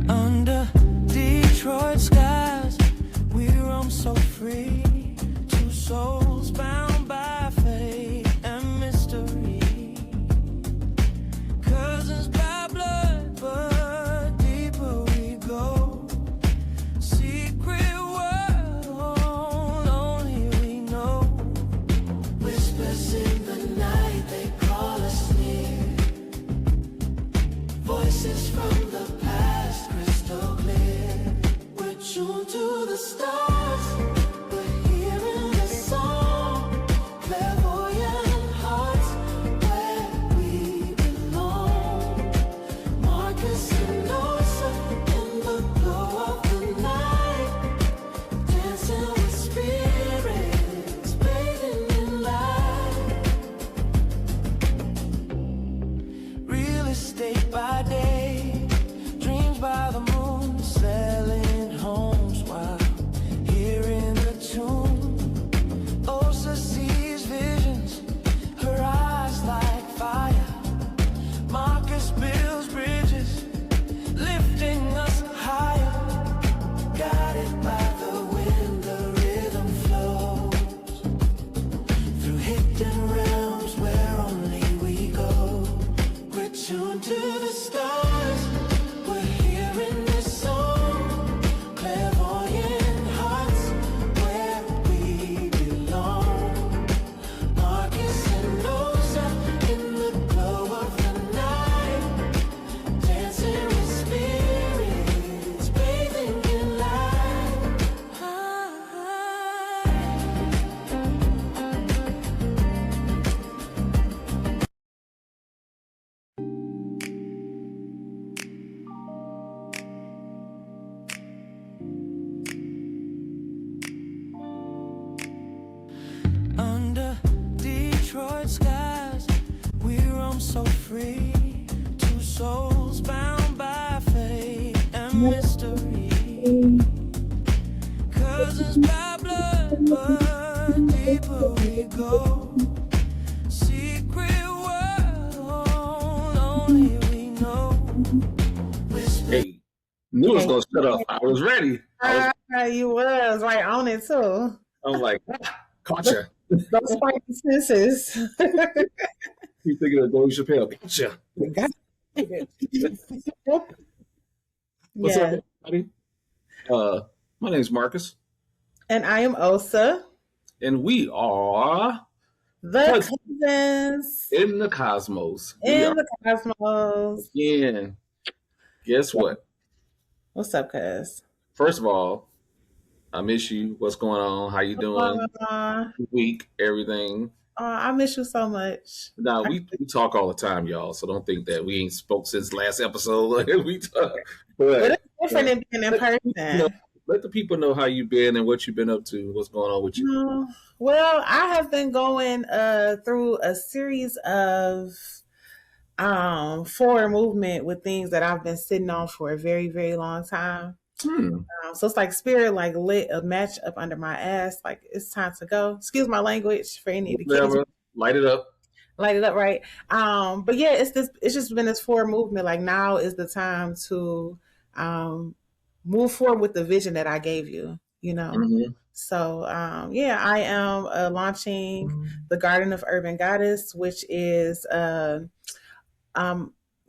Under Detroit skies, we roam so free. Two souls bound by fate and mystery. Cousins by blood, but deeper we go. Secret world, only we know. Whispers in the night, they call us near. Voices from the past, crystal clear. We're tuned to the stars. We're hearing the song. Clairvoyant hearts, where we belong. Marcus and Osa in the glow of the night. Dancing with spirits, bathing in light. Real estate by day, dreams by the moon, selling homes while hearing the tune. Osa sees visions, her eyes like fire. Marcus builds bridges, lifting us higher. Guided by the wind, the rhythm flows through hidden realms where only we go. We're tuned to the stars. We're hearing this song. Clairvoyant hearts, where we belong. Marcus and Osa in the glow of the night. Dancing with spirits, bathing in light. Under Detroit skies, we roam so free. Two souls bound by fate and mystery. Cousins by blood, but deeper we go. Secret world, only we know. Hey, knew it was gonna shut up. I was ready. You was right on it too. I was like, caught you. Those spiky senses. You thinking of Dave Chappelle? Gotcha. What's Yeah. up, everybody? My name's Marcus, And I am Osa, and we are the Cousins. cousins in the cosmos. We in are the cosmos. again. Guess what? What's up, cuz? First of all, I miss you. What's going on? How you doing? Week, everything. I miss you so much. Now we talk all the time, y'all. So don't think that we ain't spoke since last episode. We talk, But but it's different than being in person. let the people know how you've been and what you've been up to. What's going on with you? Well, I have been going through a series of forward movement with things that I've been sitting on for a very, very long time. So it's like spirit like lit a match up under my ass. Like it's time to go. Excuse my language for any of the kids. Whatever. Light it up. Light it up, right? But yeah, it's just been this forward movement. Like now is the time to move forward with the vision that I gave you, you know. Mhm. So yeah, I am launching the Garden of Urban Goddess, which is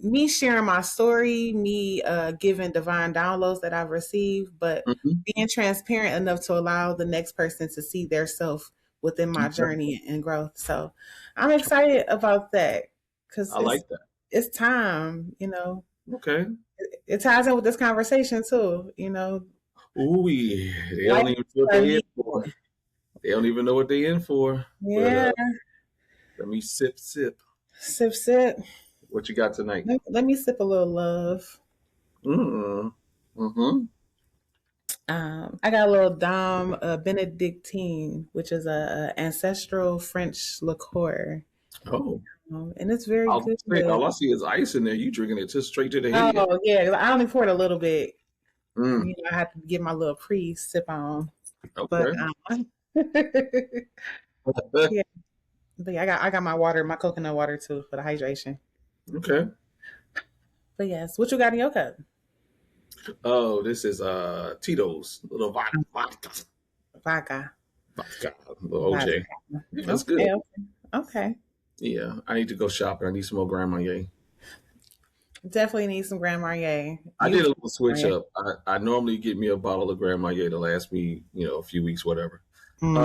me sharing my story, me giving divine downloads that I've received, but being transparent enough to allow the next person to see their self within my journey and growth. So I'm excited about that because I like that. It's time, you know. Okay. It ties in with this conversation too, you know. Ooh, they don't even know what they in for. They don't even know what they in for. Yeah. But, let me sip. Sip. What you got tonight? Let me sip a little love. I got a little Dame Benedictine, which is a ancestral French liqueur. Oh. And it's very good. All I see is ice in there. You drinking it just straight to the head. Oh, yeah. I only poured a little bit. You know, I have to get my little pre-sip on. Okay. But Yeah, but yeah, I got my water, my coconut water too for the hydration. Okay. But yes, what you got in your cup? Oh, this is Tito's little vodka. Vodka. Vodka. Little Vodka. OJ. Yeah, that's good. Okay. Okay. Yeah, I need to go shopping. I need some more Grand Marnier. Definitely need some Grand Marnier. I did Use a little switch Marnier. up. I normally get me a bottle of Grand Marnier to last me, a few weeks, whatever. Mm.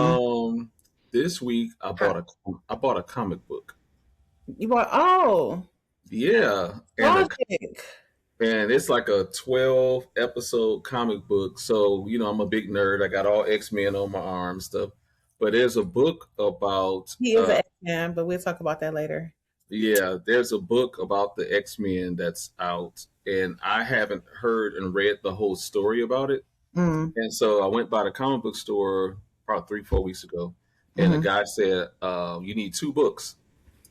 Um, this week I bought a comic book. You bought Yeah, logic. and it's like a 12 episode comic book. So I'm a big nerd. I got all X-Men on my arm stuff. But there's a book about He is an X-Man, but we'll talk about that later. yeah, there's a book about the X-Men that's out, and I haven't heard and read the whole story about it. Mm. And so I went by the comic book store probably 3, 4 weeks ago, and the Mm-hmm. guy said, "You need 2 books."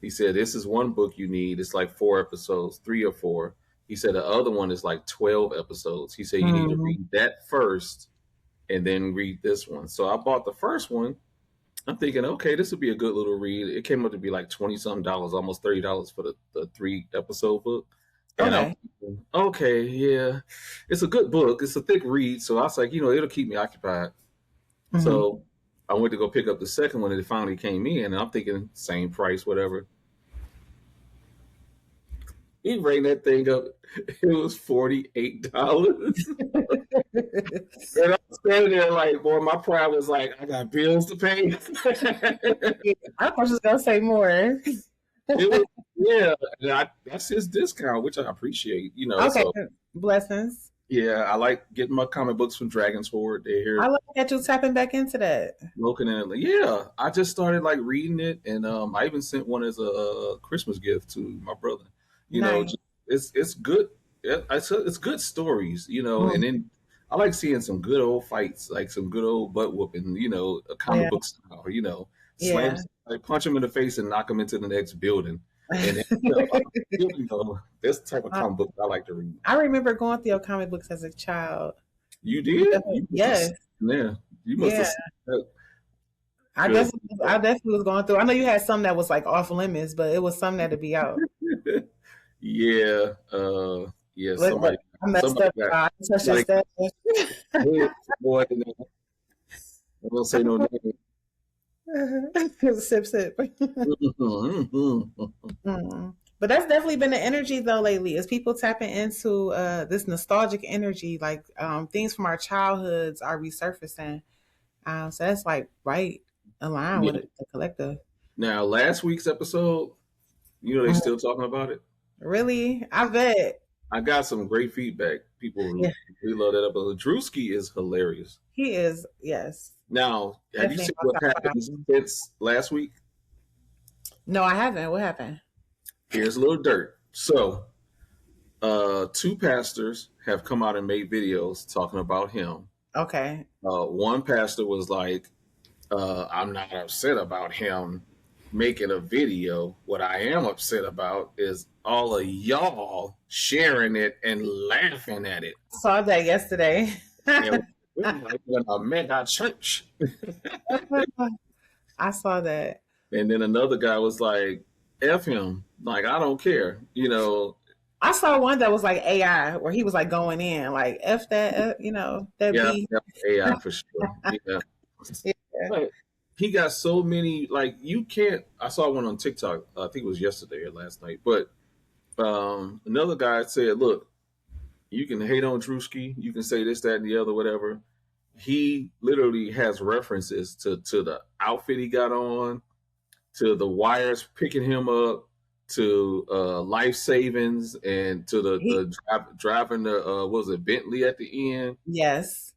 He said, "This is one book you need. It's like 4 episodes, 3 or 4." He said the other one is like 12 episodes. He said you need to Mm-hmm. read that first and then read this one. So I bought the first one. I'm thinking, okay, this would be a good little read. It came up to be like 20 something dollars, almost $30 for the 3 episode book. And I'm Okay. thinking, okay, yeah, it's a good book. It's a thick read. So I was like, it'll keep me occupied. Mm-hmm. So I went to go pick up the second one and it finally came in. And I'm thinking, same price, whatever. He rang that thing up. It was $48. And I'm standing there like, boy, my pride was like, I got bills to pay. I was just gonna say more. It was, yeah, that's his discount, which I appreciate. Okay. So Blessings. yeah, I like getting my comic books from Dragon's Horde. They're I here like that you tapping back into that. looking at it. Yeah, I just started like reading it, and I even sent one as a Christmas gift to my brother. Nice. It's good. It's good stories, Mm. and then I like seeing some good old fights, like some good old butt whooping, a comic Yeah. book style, Yeah. slam, like punch him in the face and knock him into the next building. And then, this type of I comic book I like to read. I remember going through your comic books as a child. You did? Yes. Yeah. You must have Yeah. seen that. I Good. definitely, I definitely was going through. I know you had some that was like off limits, but it was some that to be out. Yeah. Yeah. Look, I messed Somebody up. got I touched your like, stuff. hey, boy, I won't say no name. Sip, sip. Mhm. Mm. But that's definitely been the energy though lately. Is people tapping into this nostalgic energy, like things from our childhoods are resurfacing. So that's like right aligned with Yeah. the collective. Now, last week's episode, they Mhm. still talking about it. Really, I bet. I got some great feedback. People Yeah, really love that episode. Drewski is hilarious. he is. Yes, Now, have you definitely seen my what top five. happened since last week? No, I haven't. What happened? Here's a little dirt. So, 2 pastors have come out and made videos talking about him. Okay. One pastor was like, I'm not upset about him making a video. What I am upset about is all of y'all sharing it and laughing at it. Saw that yesterday. And we're like in a mega church. I saw that. And then another guy was like, F him. Like, I don't care. I saw one that was like AI, where he was like going in, like F that, that Yeah, B. AI for sure. Yeah. Yeah. But he got so many, like, you can't. I saw one on TikTok, I think it was yesterday or last night. But another guy said, look, you can hate on Drewski, you can say this, that, and the other, whatever. He literally has references to the outfit he got on, to the wires picking him up, to life savings, and to the driving the what was it, Bentley at the end, Yes.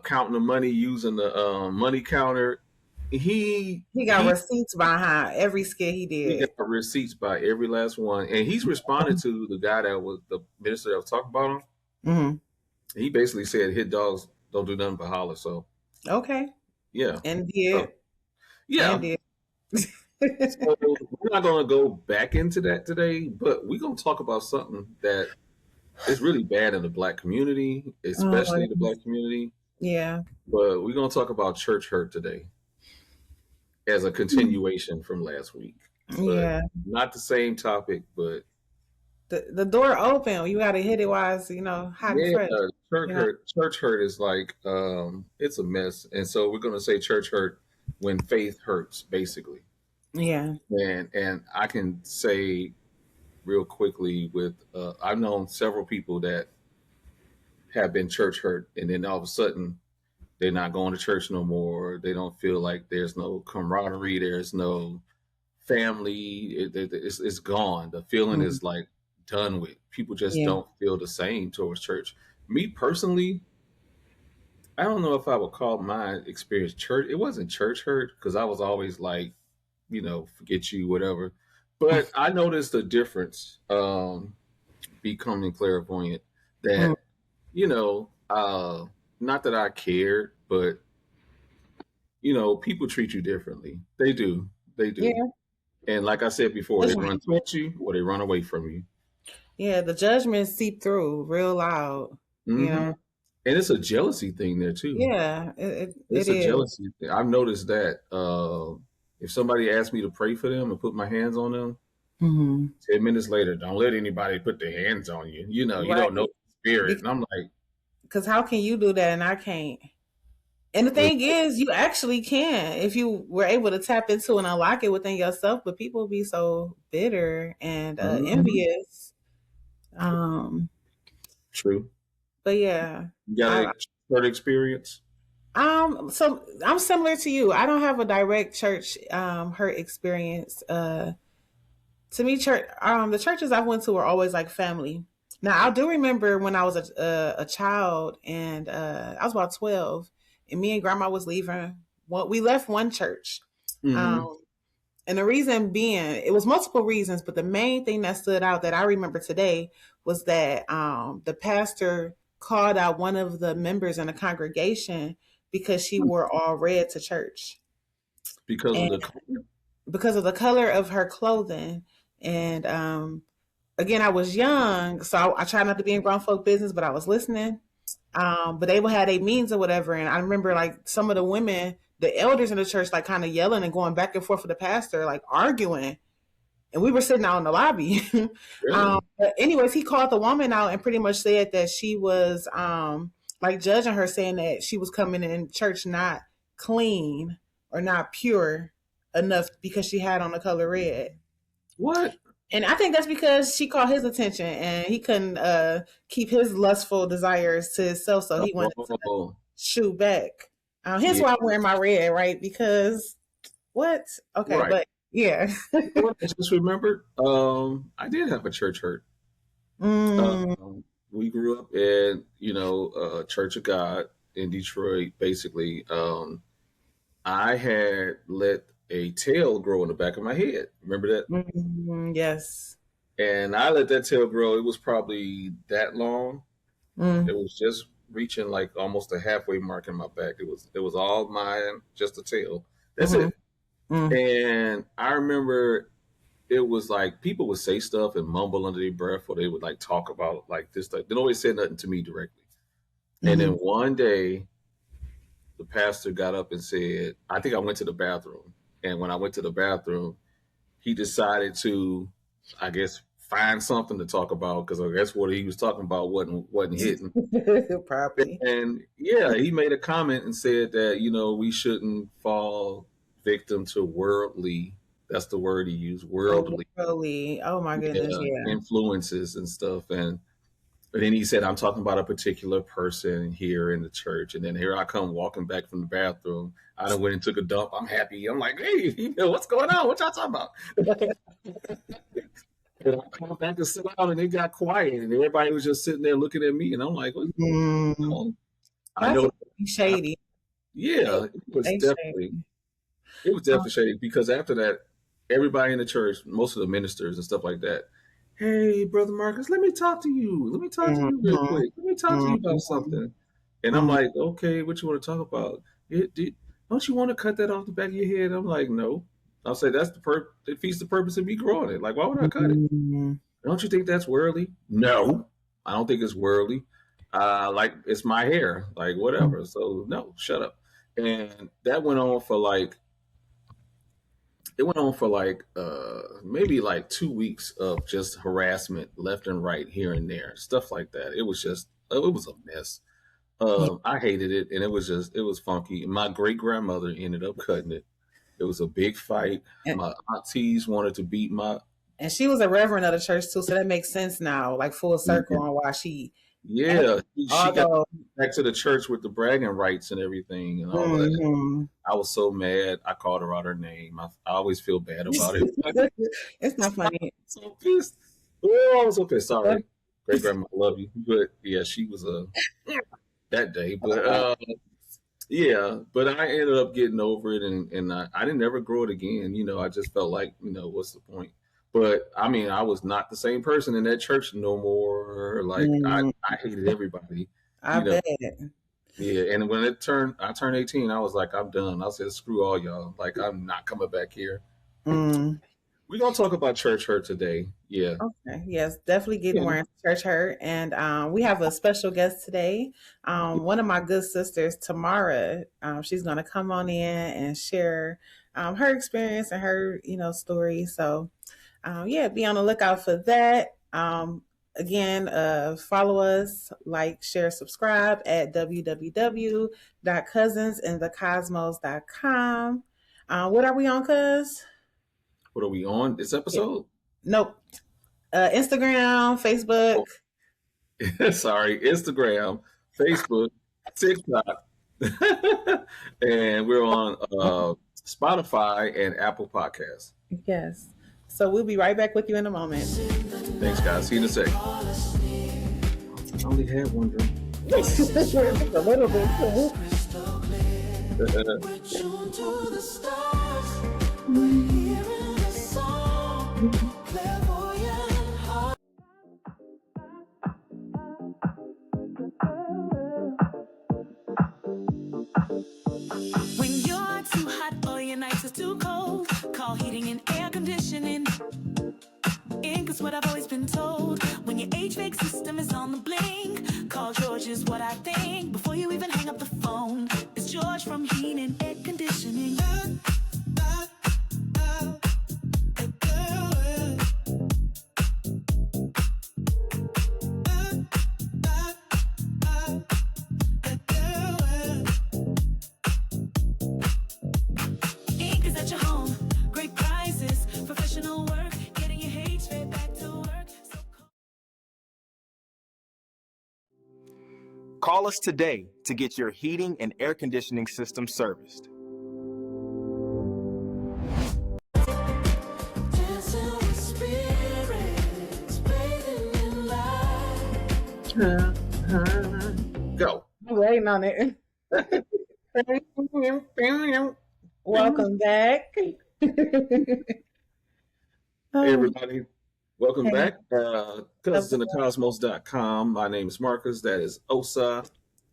counting the money using the money counter. He got receipts behind every skit he he did. got receipts by every last one, and he's responded to the guy that was the minister that was talking about him. Mm-hmm. He basically said hit dogs don't do nothing but holler. So Okay. yeah, And did. yeah. And did. So we're not going to go back into that today, but we're going to talk about something that is really bad in the Black community, especially the Black community. Yeah. But we're going to talk about church hurt today. as a continuation from last week, but Yeah. not the same topic. But The door open. You got to hit it while it's, hot and yeah, fresh. You know. church hurt is like it's a mess, and so we're gonna say church hurt when faith hurts, basically. Yeah. And I can say real quickly with I've known several people that have been church hurt, and then all of a sudden they're not going to church no more. They don't feel like there's no camaraderie, there's no family. It's gone. The feeling Mhm. is like done with. People just Yeah. don't feel the same towards church. Me personally, I don't know if I would call my experience church. It wasn't church hurt because I was always like, forget you, whatever. But I noticed a difference becoming clairvoyant Mm. that, you know, not that I cared, but, people treat you differently. They do. They do. Yeah. And like I said before, they That's run right. towards you or they run away from you. Yeah. The judgments seep through real loud. You Hmm. know. And it's a jealousy thing there too. Yeah. It It's a is. jealousy thing. I've noticed that if somebody asks me to pray for them and put my hands on them, Hmm. 10 minutes later, don't let anybody put their hands on you. You Right. don't know the spirit. And I'm like, Because how can you do that and I can't? And the well, thing is, you actually can if you were able to tap into and unlock it within yourself. But people be so bitter and mhm, envious. Um, true. but yeah, You got I, a third experience? so I'm similar to you. I don't have a direct church hurt experience. To me, church the churches I went to were always like family. Now I do remember when I was a child and I was about 12, and me and grandma was leaving. We left one church. Hmm. Um, And the reason being, it was multiple reasons, but the main thing that stood out that I remember today was that the pastor called out one of the members in the congregation because she wore all red to church. Because of And the because of the color of her clothing. And again, I was young, so I tried not to be in grown folk business, but I was listening. But they would have a means or whatever. And I remember like some of the women, the elders in the church, like kind of yelling and going back and forth with the pastor, like arguing. And we were sitting out in the lobby. really? But anyways, he called the woman out and pretty much said that she was like judging her, saying that she was coming in church not clean or not pure enough because she had on the color red. What? And I think that's because she caught his attention and he couldn't keep his lustful desires to himself, so he wanted to Oh, shoot back. Hence yeah, why I'm wearing my red, right? Because what? Okay, right. but yeah. You know what? I just remembered. I did have a church hurt. Mm, We grew up in, Church of God in Detroit. Basically, I had let a tail grow in the back of my head. Remember that? yes. And I let that tail grow. It was probably that long. Mm, It was just reaching like almost a halfway mark in my back. It was all mine, just a tail. That's mm, it. mm, And I remember it was like people would say stuff and mumble under their breath, or they would like talk about like this stuff. They always said nothing to me directly. And then mm, one day, the pastor got up and said, I think I went to the bathroom. And when I went to the bathroom, he decided to, I guess, find something to talk about because I guess what he was talking about wasn't hitting. probably. And yeah, he made a comment and said that, we shouldn't fall victim to worldly, that's the word he used, Oh, worldly, really? Oh my goodness, yeah, yeah. influences and stuff. And then he said, I'm talking about a particular person here in the church. And then here I come walking back from the bathroom. I done went and took a dump. I'm happy. I'm like, hey, what's going on? What y'all talking about? And I come back and sit down and they got quiet and everybody was just sitting there looking at me. And I'm like, what's Mm, going on? I that's know, shady. They, yeah, they shady. it was definitely shady because after that, everybody in the church, most of the ministers and stuff like that, hey, Brother Marcus, let me talk to you. Let me talk to you real Mhm, quick. Let me talk to you about mhm, something. And I'm mhm. like, okay, what you want to talk about? Don't you want to cut that off the back of your head? I'm like, no. I'll say that's it defeats the purpose of me growing it. Like, why would I cut it? Mhm. Don't you think that's worldly? No, I don't think it's worldly. Like it's my hair, like whatever. So no, shut up. And that went on for like it went on for like maybe like 2 weeks of just harassment left and right here and there, stuff like that. It was just it was a mess. Yeah. I hated it, and it was funky. My great grandmother ended up cutting it. It was a big fight. And, My aunties wanted to beat my and she was a reverend of the church too, so that makes sense now, like full circle on why she. yeah. She got Although, back to the church with the bragging rights and everything and all of that. mhm. I was so mad. I called her out her name. I always feel bad about it. It's not funny. So pissed. Oh, I was so pissed. Sorry, great grandma, I love you, but yeah, she was a that day. But yeah, but I ended up getting over it, and I didn't ever grow it again. You know, I just felt like, what's the point? But I mean, I was not the same person in that church no more. Like Mm, I hated everybody. I You know, bet. yeah. And when I turned 18, I was like, I'm done. I said, screw all y'all. Like, I'm not coming back here. Mm. We're gonna talk about church hurt today. Yeah. Okay. Yes, definitely getting Yeah. more into church hurt. And we have a special guest today. One of my good sisters, Tamara. She's gonna come on in and share her experience and her, story. So yeah, be on the lookout for that. Again, follow us, like, share, subscribe at www.cousinsinthecosmos.com. What are we on, cuz? What are we on this Yeah. episode? Nope. Instagram, Facebook. Oh, sorry, Instagram, Facebook, TikTok, and we're on Spotify and Apple Podcasts. Yes. So we'll be right back with you in a moment. Thanks, guys. See you in a sec. I only had one drink. A little bit too. We're tuned to the stars. We're hearing the song. Clairvoyant heart. When you're too hot or your nights are too cold, call heating and air conditioning. Cause what I've always been told, when your HVAC system is on the blink, call George is what I think. Before you even hang up the phone, it's George from Heating and Air Conditioning. Ink is at your home, great prices, professional work, getting your HVAC back to work. Call us today to get your heating and air conditioning system serviced. Dancing with spirits, bathing in light. Go. I'm waiting on it. Welcome back. Hey, everybody. Welcome Hey. back. Cousinsinthecosmos.com. My name is Marcus. That is Osa.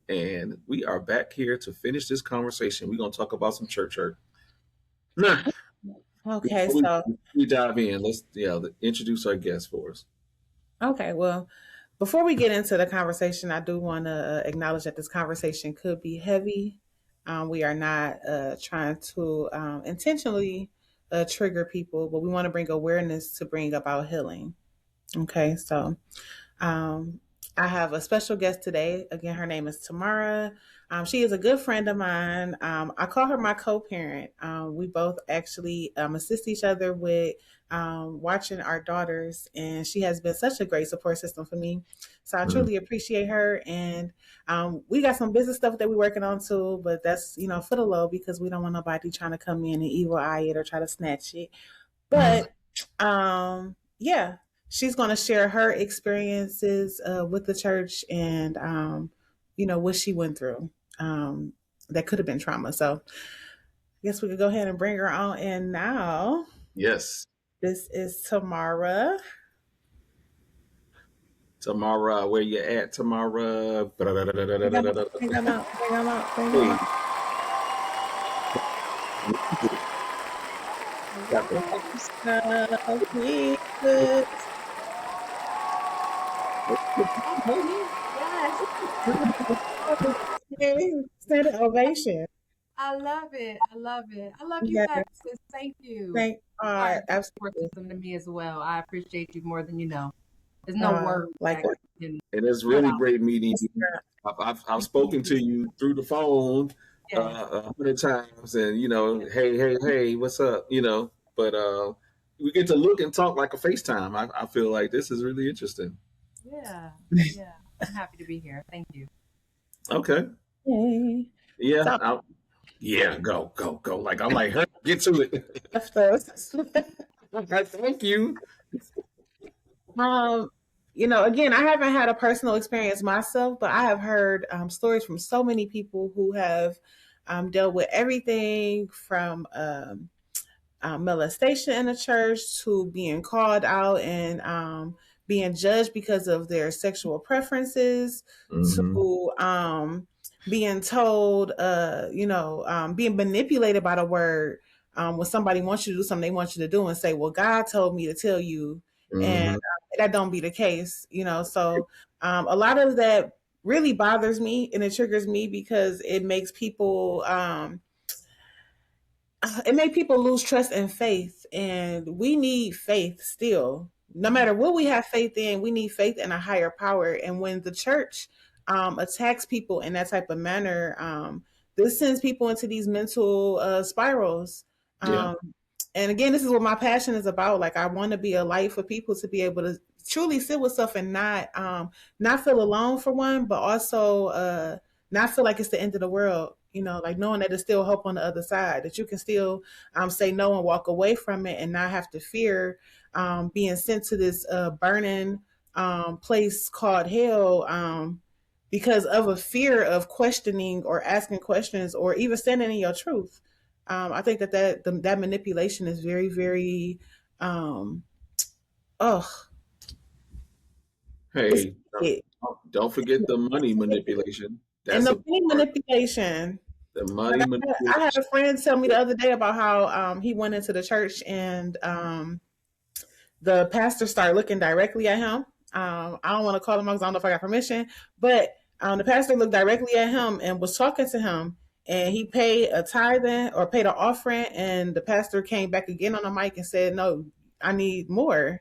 And we are back here to finish this conversation. We're going to talk about some church hurt. Nah, Okay, before so we dive in, let's introduce our guest for us. okay, well, before we get into the conversation, I do want to acknowledge that this conversation could be heavy. We are not trying to intentionally trigger people, but we want to bring awareness to bring about healing. Okay, so I have a special guest today. Again, her name is Tamara. She is a good friend of mine. I call her my co-parent. We both actually assist each other with watching our daughters, and she has been such a great support system for me. So I truly appreciate her. And we got some business stuff that we're working on too, but that's for the low because we don't want nobody trying to come in and evil eye it or try to snatch it. But yeah, she's going to share her experiences with the church and what she went through. That could have been trauma. So I guess we could go ahead and bring her on in now. Yes. This is Tamara. Tamara, where you at, Tamara? Bring them out. Stand ovation. I love it. I love it. I love you Yeah, back, sis. Thank you. thank You are a good support absolutely. system to me as well. I appreciate you more than you know. There's no words Like that can And it's put really out. great meeting you. I've spoken to you through the phone Yes. 100 times, and hey, what's up? But we get to look and talk like a FaceTime. I feel like this is really interesting. Yeah. Yeah. I'm happy to be here. Thank you. Okay, okay. yeah, So yeah, go. Like I'm like, her, get to it. left us. Thank you. Um, again, I haven't had a personal experience myself, but I have heard stories from so many people who have dealt with everything from molestation in the church to being called out and being judged because of their sexual preferences Hmm. to being told, being manipulated by the word. When somebody wants you to do something they want you to do and say, well, God told me to tell you. And Hmm. that don't be the case, So a lot of that really bothers me and it triggers me because it made people lose trust and faith, and we need faith still. No matter what we have faith in, we need faith in a higher power. And when the church attacks people in that type of manner, this sends people into these mental spirals. Yeah, um, and again, this is what my passion is about. Like, I want to be a light for people to be able to truly sit with stuff and not feel alone, for one, but also not feel like it's the end of the world. Like knowing that there's still hope on the other side, that you can still say no and walk away from it and not have to fear being sent to this burning place called hell, because of a fear of questioning or asking questions or even standing in your truth. I think that manipulation is very, very, oh, it's hey, it. don't forget the money manipulation. And That's the a money part. manipulation. The Like, money I had manipulation. a friend tell me the other day about how he went into the church and the pastor started looking directly at him. I don't want to call him because I don't know if I got permission, but the pastor looked directly at him and was talking to him. And he paid a tithing or paid an offering, and the pastor came back again on the mic and said, "No, I need more."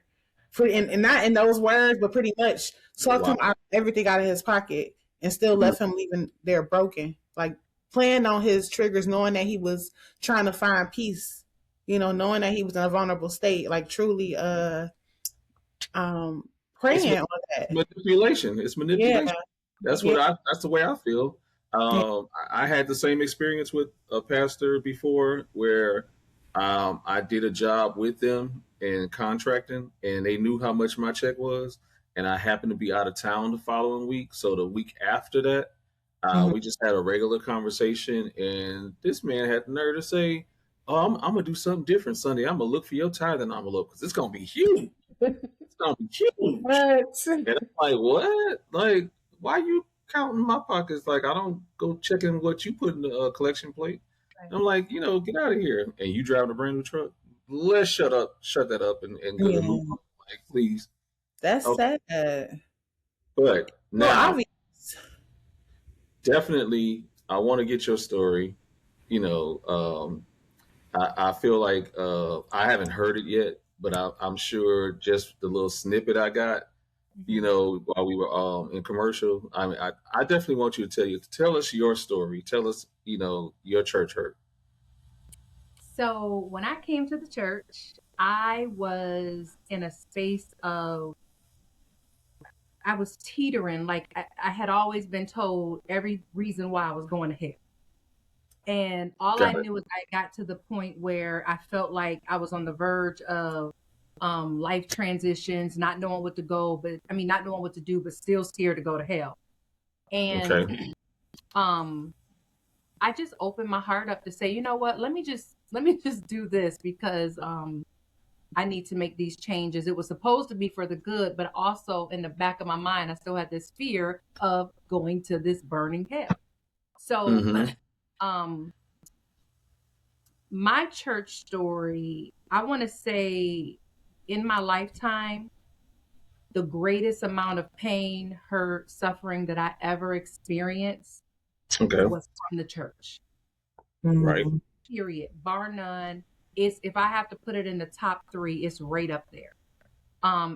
And not in those words, but pretty much talked Wow. him out everything out of his pocket, and still Mm. left him leaving there broken, like playing on his triggers, knowing that he was trying to find peace, knowing that he was in a vulnerable state, like truly It's praying on that. manipulation. It's Yeah, manipulation. That's yeah. what I. That's the way I feel. Yeah. I had the same experience with a pastor before, where I did a job with them in contracting, and they knew how much my check was, and I happened to be out of town the following week. So the week after that, Mhm. we just had a regular conversation, and this man had the nerve to say, "Oh, I'm gonna do something different Sunday. I'm gonna look for your tithing envelope because it's gonna be huge. It's gonna be huge." What? And I'm like, what? Like, why you counting my pockets? Like, I don't go checking what you put in the collection plate. Right. I'm like, get out of here. And you driving a brand new truck? Let's shut that up, and go to move Yeah, on. Like, please. that's Okay. sad. But Well, now, obvious. definitely, I want to get your story. You know, I feel like I haven't heard it yet, but I'm sure just the little snippet I got, Mhm. while we were in commercial. I mean, I definitely want you to tell us your story. Tell us, your church hurt. So when I came to the church, I was in a space of, I was teetering. Like I had always been told every reason why I was going to hell. And all I Got it. knew is I got to the point where I felt like I was on the verge of life transitions, not knowing what to go, but I mean, not knowing what to do, but still scared to go to hell. And Okay. um, I just opened my heart up to say, you know what, let me just do this because I need to make these changes. It was supposed to be for the good, but also in the back of my mind, I still had this fear of going to this burning hell. So Mm-hmm. um my church story, I want to say in my lifetime, the greatest amount of pain, hurt, suffering that I ever experienced Okay. was from the church. Right. Period, bar none. It's, if I have to put it in the top three, it's right up there.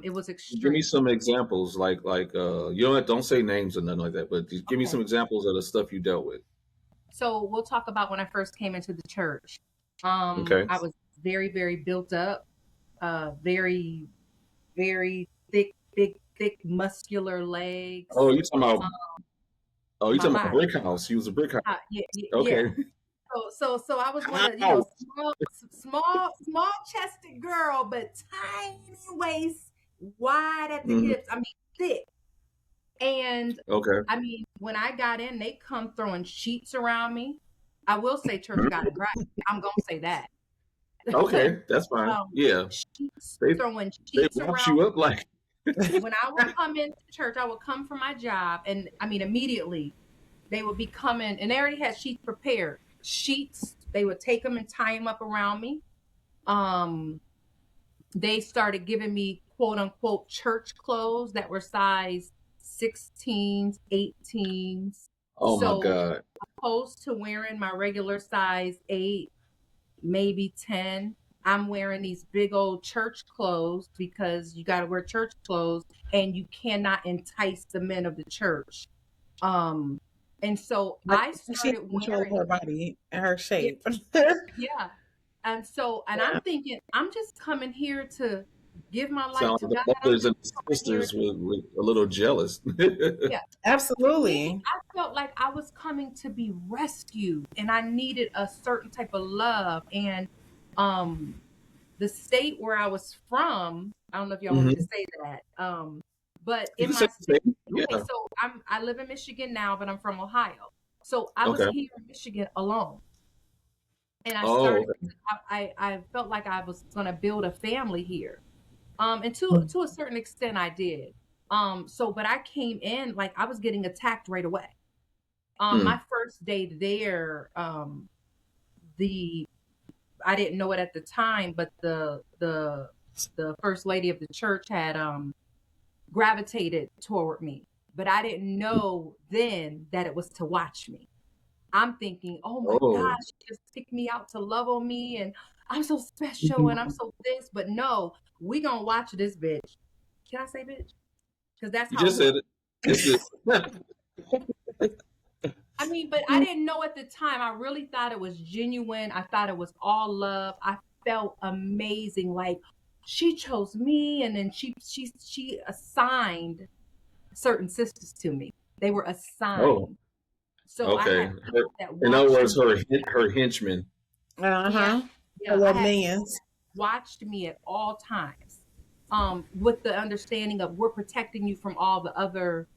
It was Give me extreme. some examples, you don't say names or nothing like that, but just give me Okay. some examples of the stuff you dealt with. So we'll talk about when I first came into the church. Okay. I was very, very built up, very, very thick, thick, muscular legs. Oh, you talking about? Oh, you My talking about body. brick house? He was a brick house. Yeah. Okay. So I was one of, How? small chested girl, but tiny waist, wide at the Mhm. hips. I mean, thick. And Okay. I mean, when I got in, they come throwing sheets around me. I will say church got it right. I'm gonna say that. Okay, that's fine. Yeah, Sheets, they throwing they sheets wrapped around. you up like. When I would come into church, I would come from my job, and I mean, immediately they would be coming, and they already had sheets prepared. Sheets, they would take them and tie them up around me. Um, they started giving me quote unquote church clothes that were size 16s, 18s. Oh my So God. opposed to wearing my regular size 8, maybe 10, I'm wearing these big old church clothes because you got to wear church clothes and you cannot entice the men of the church. Um, and so Like I she started control wearing, her body and her yeah, shape. yeah. And so, and I'm thinking, I'm just coming here to give my life Sound to like God. the I'm mothers just and coming here. sisters were a little jealous. Yeah. To me, Absolutely. I felt like I was coming to be rescued and I needed a certain type of love. And um the state where I was from, I don't know if y'all want me to Hmm. say that. But You in can my say the state, same. okay, Yeah. so I live in Michigan now, but I'm from Ohio. So I was Okay. here in Michigan alone. And I Oh, started okay. I felt like I was gonna build a family here. And Mm. to a certain extent I did. So but I came in like I was getting attacked right away. My Mm. first day there, the I didn't know it at the time, but the first lady of the church had gravitated toward me. But I didn't know then that it was to watch me. I'm thinking, oh my gosh, Oh, she just picked me out to love on me and I'm so special and I'm Mhm. so this. But no, we gonna watch this bitch. Can I say bitch? Because that's you how it just said was. it. It's good. I mean, but I didn't know at the time. I really thought it was genuine. I thought it was all love. I felt amazing. Like she chose me, and then she assigned certain sisters to me. They were Oh, assigned. So I okay. had people that In other watched words, me. her henchman. Yeah, Uh-huh. Her yeah. I little had minions. watched me at all times, with the understanding of we're protecting you from all the other,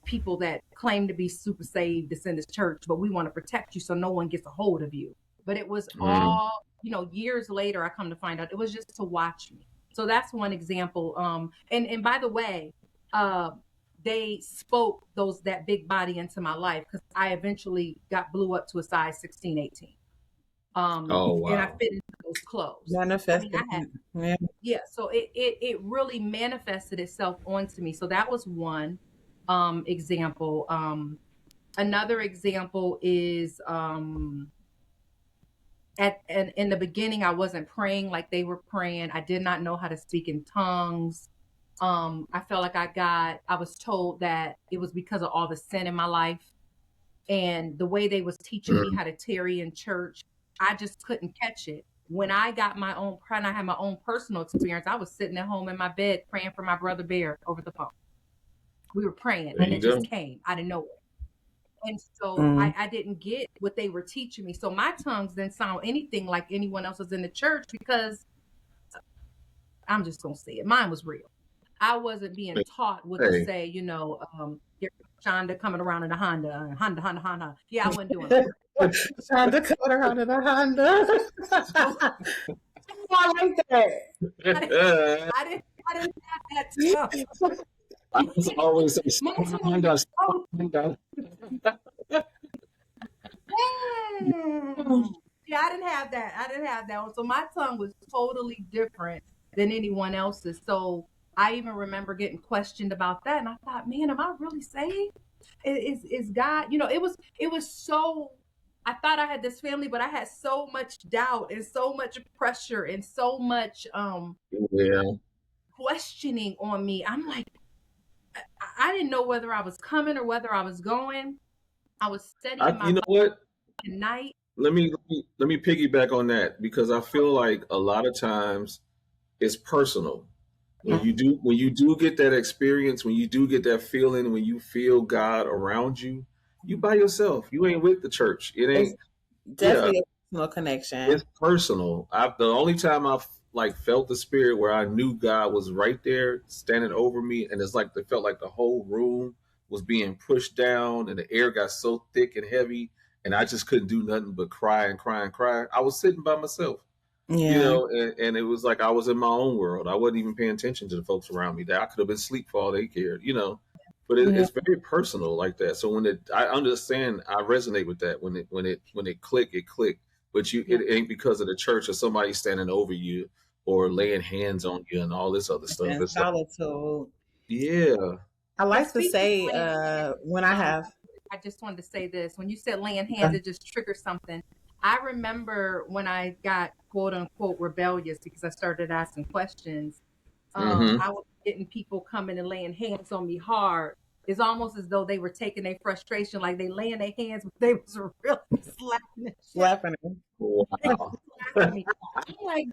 people that claim to be super saved that's in this church, but we want to protect you so no one gets a hold of you. But it was Mm. all, years later, I come to find out it was just to watch me. So that's one example. And by the way, uh, they spoke that big body into my life because I eventually got blew up to a size 16, 18. Oh And I wow. fit into those clothes. I mean, Manifested. I had, Yeah. yeah, so it really manifested itself onto me. So that was one example. Another example is and in the beginning I wasn't praying like they were praying. I did not know how to speak in tongues. I felt like I was told that it was because of all the sin in my life and the way they was teaching me Mm. how to tarry in church. I just couldn't catch it. When I had my own personal experience, I was sitting at home in my bed praying for my brother Bear over the phone. We were praying There and you it go. just came out of nowhere. And so Mm. I didn't get what they were teaching me. So my tongues didn't sound anything like anyone else's in the church because I'm just gonna say it. Mine was real. I wasn't being taught what to Hey, say, here Shonda coming around in a Honda, Honda, Honda, Honda. Yeah, I wasn't doing all Trying to cut her out of the Honda. that. I like that. I didn't, I didn't have that I was always say, my "Stop, tongue was Honda, stop, so Honda." yeah, I didn't have that. I didn't have that one. So my tongue was totally different than anyone else's. So I even remember getting questioned about that, and I thought, man, am I really saved? Is God? It was so I thought I had this family, but I had so much doubt and so much pressure and so much Yeah. questioning on me. I'm like, I didn't know whether I was coming or whether I was going. I was studying my You know Bible what? at night. Let me piggyback on that because I feel like a lot of times it's personal. When Mhm. you do get that experience, when you do get that feeling, when you feel God around you, you by yourself. You ain't with the church. It It's ain't. Yeah, definitely a personal it's connection. personal. The only time I've like felt the spirit where I knew God was right there, standing over me, and it's like it felt like the whole room was being pushed down, and the air got so thick and heavy, and I just couldn't do nothing but cry and cry and cry. I was sitting by myself, Yeah. and it was like I was in my own world. I wasn't even paying attention to the folks around me. That I could have been asleep for all they cared. But Yeah. it's very personal like that. So I understand, I resonate with that. When it click, it click. But Yeah. it ain't because of the church or somebody standing over you or laying hands on you and all this other stuff. And It's like, solitude. yeah, I Well, like to speaking of say laying when I hands, have I just wanted to say this. When you said laying hands, it just triggered something. I remember when I got quote unquote rebellious because I started asking questions. hmm I was getting people coming and laying hands on me hard. It's almost as though they were taking their frustration, like they laying their hands, but they was really slapping the shit. slapping him. They wow. slapping me. I'm like,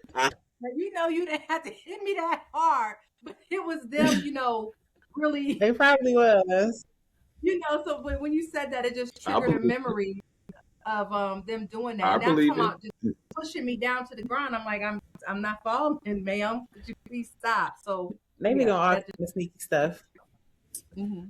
you didn't have to hit me that hard, but it was them, really, They probably was. So when you said that, it just I triggered a believe it. memory of them doing that. I And I'm believe talking it. about just pushing me down to the ground. I'm like, I'm not falling, ma'am. Could you please stop? So They be doing yeah, all that kind of sneaky stuff. just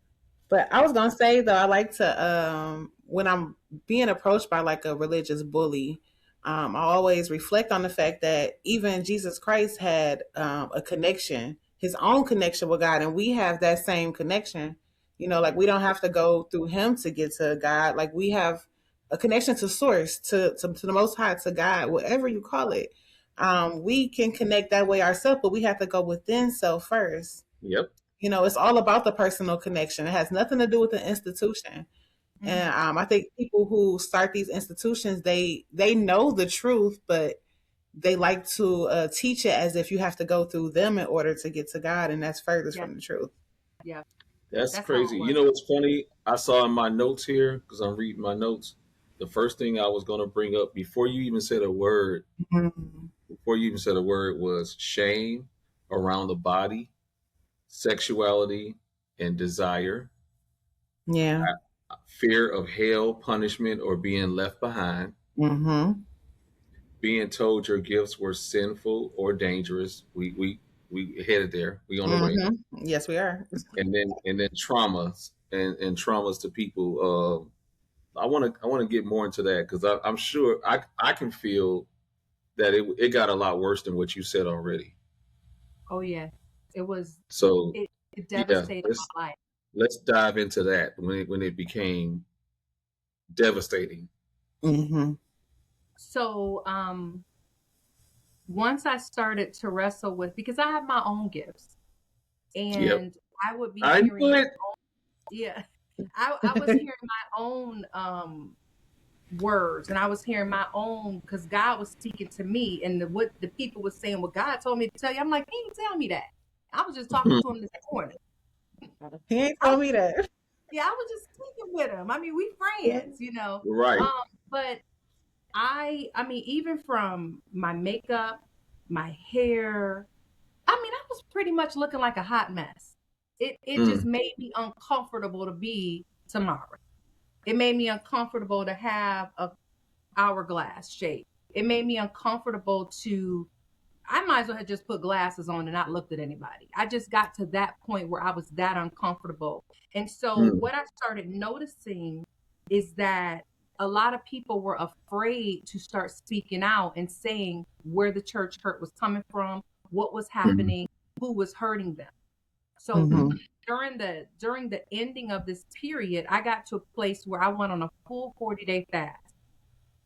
But I was gonna say though, I like to when I'm being approached by like a religious bully, I always reflect on the fact that even Jesus Christ had a connection, his own connection with God, and we have that same connection. Like we don't have to go through him to get to God. Like we have a connection to source, to the most high, to God, whatever you call it. We can connect that way ourselves, but we have to go within self first. Yep. It's all about the personal connection. It has nothing to do with the institution. Mhm. And I think people who start these institutions, they know the truth, but they like to teach it as if you have to go through them in order to get to God, and that's furthest Yeah, from the truth. yeah, That's that's how crazy. it You was. know what's funny? I saw in my notes here because I'm reading my notes. The first thing I was going to bring up Mhm. before you even said a word was shame around the body, sexuality, and desire, Yeah. fear of hell, punishment, or being left behind, Mm-hmm. being told your gifts were sinful or dangerous. We headed there. We on the way. Mm-hmm. Yes, we are. And then traumas and traumas to people. I want to get more into that because I'm sure I can feel that it got a lot worse than what you said already. Oh yeah, it was. So It yeah, devastated my life. let's dive into that when it became devastating. Mm-hmm. So once I started to wrestle with because I have my own gifts, Yep, and I would be I hearing knew my it. yeah, I was hearing my own words, and I was hearing my own because God was speaking to me, and what the people was saying, what God told me to tell you. I'm like, he didn't tell me that. I was just talking to him this morning. He ain't I told was me that. Yeah, I was just speaking with him. I mean, we friends. Right. Um, but I mean, even from my makeup, my hair, I mean, I was pretty much looking like a hot mess. It just Mm, made me uncomfortable to be Tamara. It made me uncomfortable to have a hourglass shape. It made me uncomfortable to I might as well have just put glasses on and not looked at anybody. I just got to that point where I was that uncomfortable. And so mm, what I started noticing is that a lot of people were afraid to start speaking out and saying where the church hurt was coming from, what was mm, happening, who was hurting them. So Mm-hmm. during the ending of this period, I got to a place where I went on a full 40-day fast.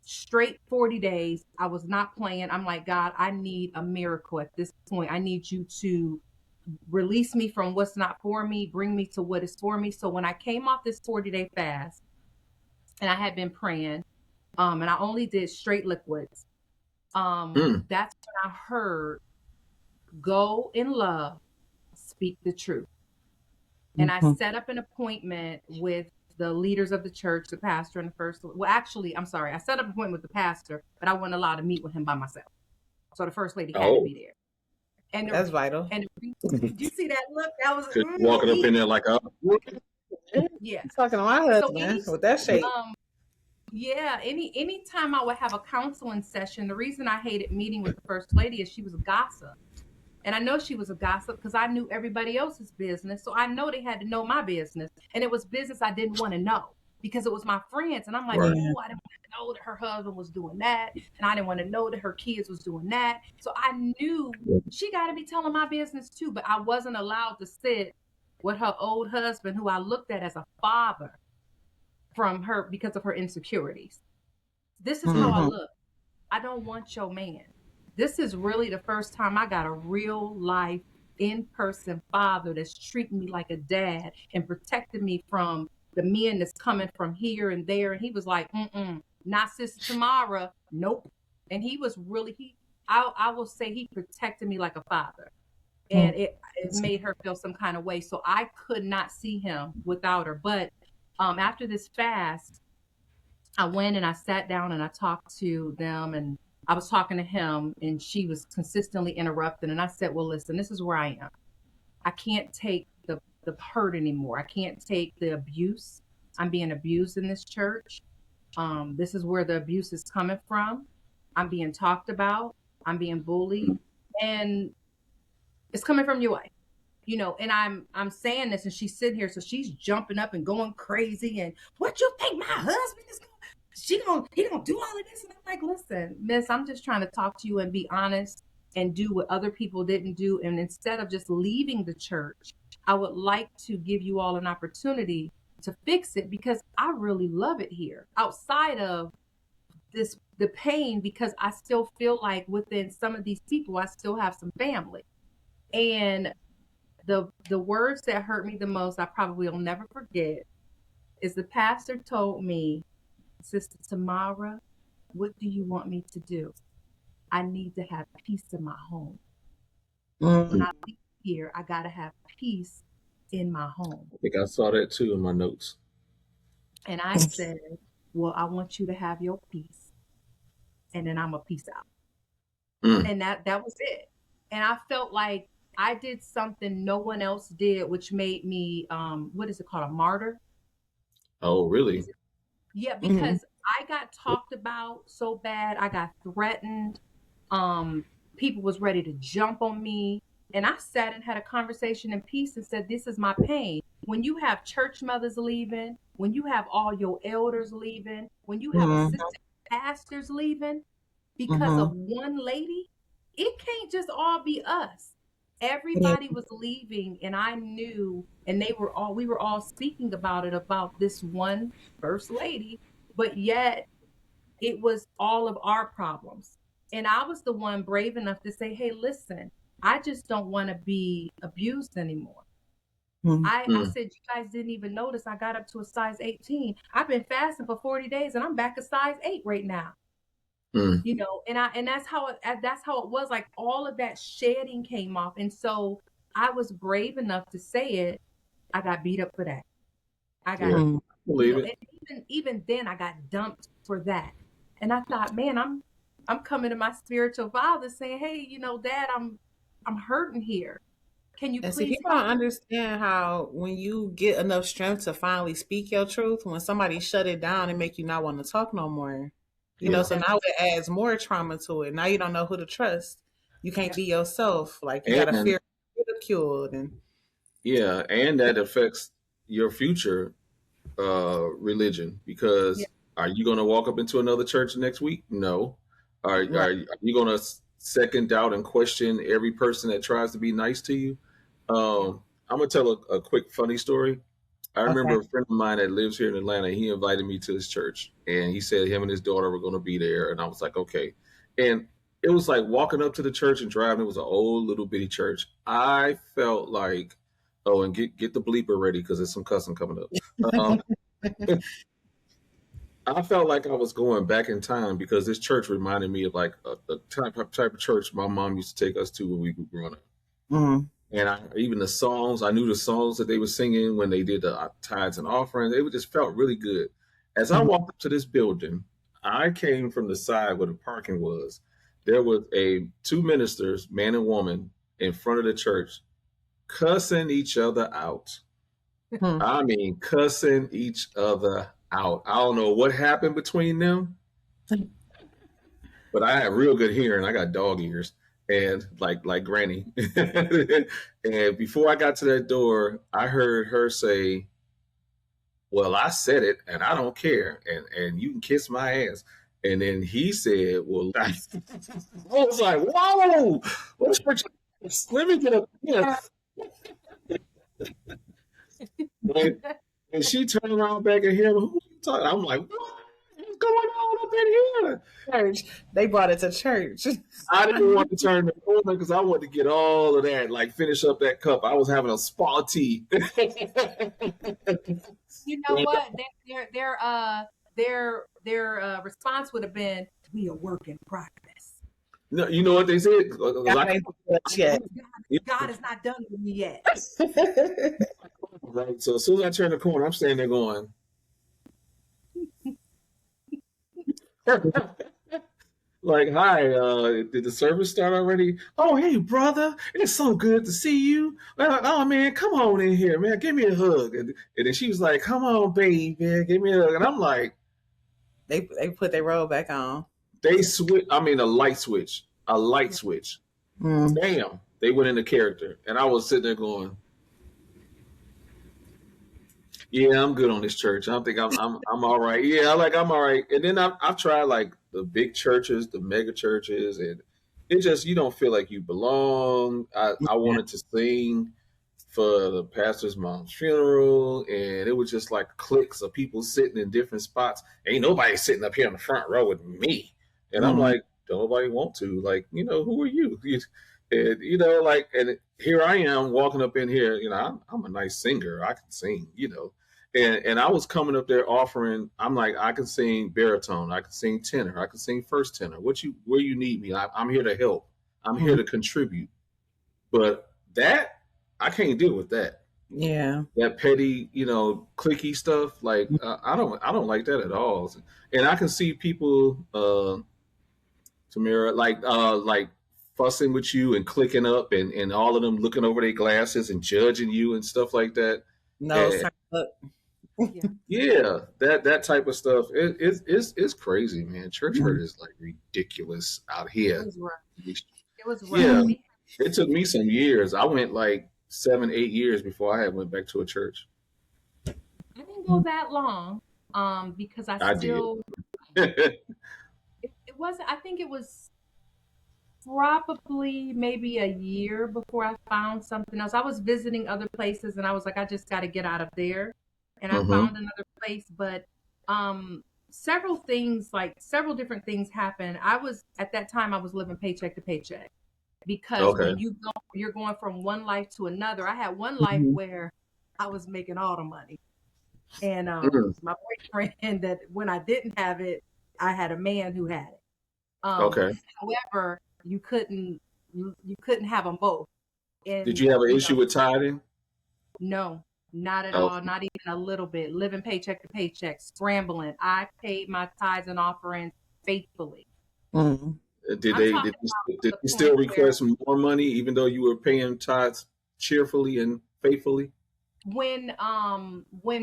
Straight 40 days. I was not playing. I'm like, God, I need a miracle at this point. I need you to release me from what's not for me, bring me to what is for me. So when I came off this 40-day fast and I had been praying, And I only did straight liquids. Mm. That's when I heard, go in love, speak the truth. And I set up an appointment with the leaders of the church, the pastor and the first. Well, actually, I'm sorry. I set up an appointment with the pastor, but I wasn't allowed to meet with him by myself. So the first lady had to Oh, be there. And That's vital. and did you see that look? That was because walking up in there like, yeah. Talking to my So husband with that shape. Yeah, anytime I would have a counseling session, the reason I hated meeting with the first lady is she was a gossip. And I know she was a gossip because I knew everybody else's business. So I know they had to know my business. And it was business I didn't want to know because it was my friends. And I'm like, Right. oh, I didn't want to know that her husband was doing that. And I didn't want to know that her kids was doing that. So I knew she got to be telling my business too. But I wasn't allowed to sit with her old husband, who I looked at as a father, from her because of her insecurities. This is how I look. I don't want your man. This is really the first time I got a real life in-person father that's treating me like a dad and protecting me from the men that's coming from here and there. And he was like, not Sister Tamara. Nope. And he was really, I will say he protected me like a father. And it made her feel some kind of way. So I could not see him without her. But after this fast, I went and I sat down and I talked to them, and I was talking to him, and she was consistently interrupting. And I said, well, listen, this is where I am. I can't take the hurt anymore. I can't take the abuse. I'm being abused in this church. This is where the abuse is coming from. I'm being talked about. I'm being bullied. And it's coming from your wife. You know, and I'm saying this, and she's sitting here, so she's jumping up and going crazy. And what you think my husband is going? He gonna do all of this? And I'm like, listen, miss, I'm just trying to talk to you and be honest and do what other people didn't do. And instead of just leaving the church, I would like to give you all an opportunity to fix it, because I really love it here. Outside of the pain, because I still feel like within some of these people, I still have some family. And the words that hurt me the most, I probably will never forget, is the pastor told me, Sister Tamara, what do you want me to do? I need to have peace in my home. When I leave here, I got to have peace in my home. I think I saw that too in my notes. And I said, well, I want you to have your peace, and then I'm a peace out. And that was it. And I felt like I did something no one else did, which made me, what is it called, a martyr? Oh, really? Yeah, because I got talked about so bad. I got threatened. People was ready to jump on me. And I sat and had a conversation in peace and said, this is my pain. When you have church mothers leaving, when you have all your elders leaving, when you have assistant pastors leaving because of one lady, it can't just all be us. Everybody was leaving, and I knew, and we were all speaking about it, about this one first lady, but yet it was all of our problems. And I was the one brave enough to say, hey, listen, I just don't want to be abused anymore. I said, you guys didn't even notice I got up to a size 18. I've been fasting for 40 days and I'm back a size 8 right now. You know, and that's how it was. Like, all of that shedding came off. And so I was brave enough to say it. I got beat up for that. I got, and even then I got dumped for that. And I thought, man, I'm coming to my spiritual father saying, hey, you know, Dad, I'm hurting here. Can you please? People don't understand how when you get enough strength to finally speak your truth, when somebody shut it down and make you not want to talk no more. You know, so now it adds more trauma to it. Now you don't know who to trust. You can't be yourself. Like, you gotta fear ridiculed, and and that affects your future religion, because are you going to walk up into another church next week? No. Are you going to second doubt and question every person that tries to be nice to you? I'm going to tell a quick funny story. I remember a friend of mine that lives here in Atlanta. He invited me to his church, and he said him and his daughter were going to be there. And I was like, okay. And it was like walking up to the church and driving. It was an old little bitty church. I felt like, oh, and get the bleeper ready, because there's some cussing coming up. I felt like I was going back in time because this church reminded me of like a type of church my mom used to take us to when we were growing up. Mm-hmm. And even the songs, I knew the songs that they were singing when they did the tithes and offerings. It just felt really good. As I walked up to this building, I came from the side where the parking was. There was two ministers, man and woman, in front of the church, cussing each other out. Mm-hmm. I mean, cussing each other out. I don't know what happened between them, but I have real good hearing. I got dog ears and like Granny. And before I got to that door, I heard her say, "Well, I said it, and I don't care, and you can kiss my ass." And then he said, "Well," I was like, "Whoa, what's for? Let me get up here." And she turned around back at him. Who are you talking? I'm like, what's going on up in here? Church. They brought it to church. I didn't want to turn the corner because I wanted to get all of that, like finish up that cup. I was having a spa tea. You know what? Their response would have been, "We are work in progress. No, you know what they said? God ain't done it yet. God is not done with me yet." Right. So as soon as I turn the corner, I'm standing there going, like, "Hi, did the service start already? Oh, hey, brother, it's so good to see you. Oh, man, come on in here, man. Give me a hug." And then she was like, "Come on, baby, give me a hug." And I'm like, They put their robe back on. they switch. I mean, a light switch. Mm. Damn, they went into character. And I was sitting there going, "Yeah, I'm good on this church. I think I'm all right. Yeah, I'm all right." And then I've tried like the big churches, the mega churches, and it just you don't feel like you belong. I wanted to sing for the pastor's mom's funeral, and it was just like cliques of people sitting in different spots. Ain't nobody sitting up here in the front row with me. And I'm like, don't nobody want to. Like, who are you? And here I am walking up in here. I'm a nice singer. I can sing. And I was coming up there offering. I'm like, I can sing baritone. I can sing tenor. I can sing first tenor. Where you need me? I'm here to help. I'm here to contribute. But that I can't deal with that. Yeah. That petty, cliquey stuff. Like I don't like that at all. And I can see people, Tamara, like fussing with you and clicking up, and all of them looking over their glasses and judging you and stuff like that. No, Yeah, that type of stuff. It's crazy, man. Church hurt is like ridiculous out here. It was rough. It was rough. Yeah, it took me some years. I went like 7-8 years before I went back to a church. I didn't go that long, because I still. Did. It wasn't. I think it was probably maybe a year before I found something else. I was visiting other places, and I was like, I just got to get out of there. And I found another place, but several different things happened. At that time I was living paycheck to paycheck, because when you're going from one life to another. I had one life where I was making all the money, and my boyfriend, that when I didn't have it, I had a man who had it. However, you couldn't have them both. And, did you have an issue with tithing? No, not at all. Not even a little bit. Living paycheck to paycheck, scrambling. I paid my tithes and offerings faithfully. Mm-hmm. Did they still request more money, even though you were paying tithes cheerfully and faithfully? When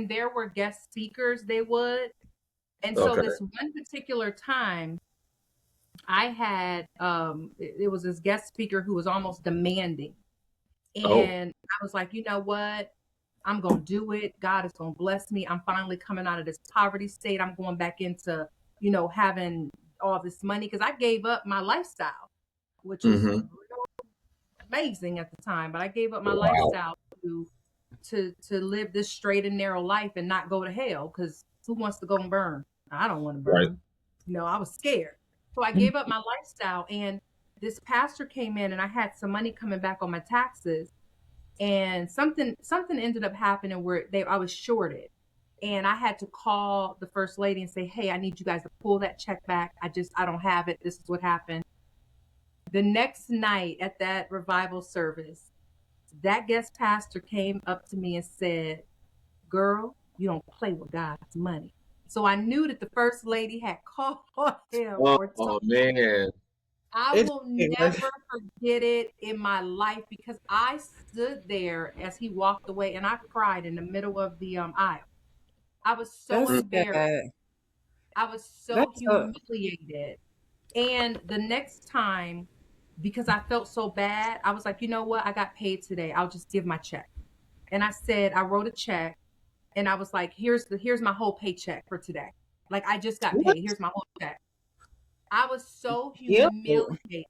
there were guest speakers, they would. And so this one particular time, I had it was this guest speaker who was almost demanding. And I was like, you know what? I'm going to do it. God is going to bless me. I'm finally coming out of this poverty state. I'm going back into, having all this money, because I gave up my lifestyle, which was amazing at the time. But I gave up my lifestyle to live this straight and narrow life and not go to hell, because who wants to go and burn? I don't want to burn. Right. I was scared. So I gave up my lifestyle, and this pastor came in, and I had some money coming back on my taxes. And something ended up happening where I was shorted, And I had to call the first lady and say, hey, I need you guys to pull that check back. I don't have it. This is what happened. The next night at that revival service, that guest pastor came up to me and said, girl, you don't play with God's money. So I knew that the first lady had called him or Oh something. man. I will never forget it in my life, because I stood there as he walked away and I cried in the middle of the aisle. I was so embarrassed. I was so humiliated. And the next time, because I felt so bad, I was like, you know what? I got paid today. I'll just give my check. And I wrote a check, and I was like, here's my whole paycheck for today. Like, I just got paid. Here's my whole check. I was so humiliated.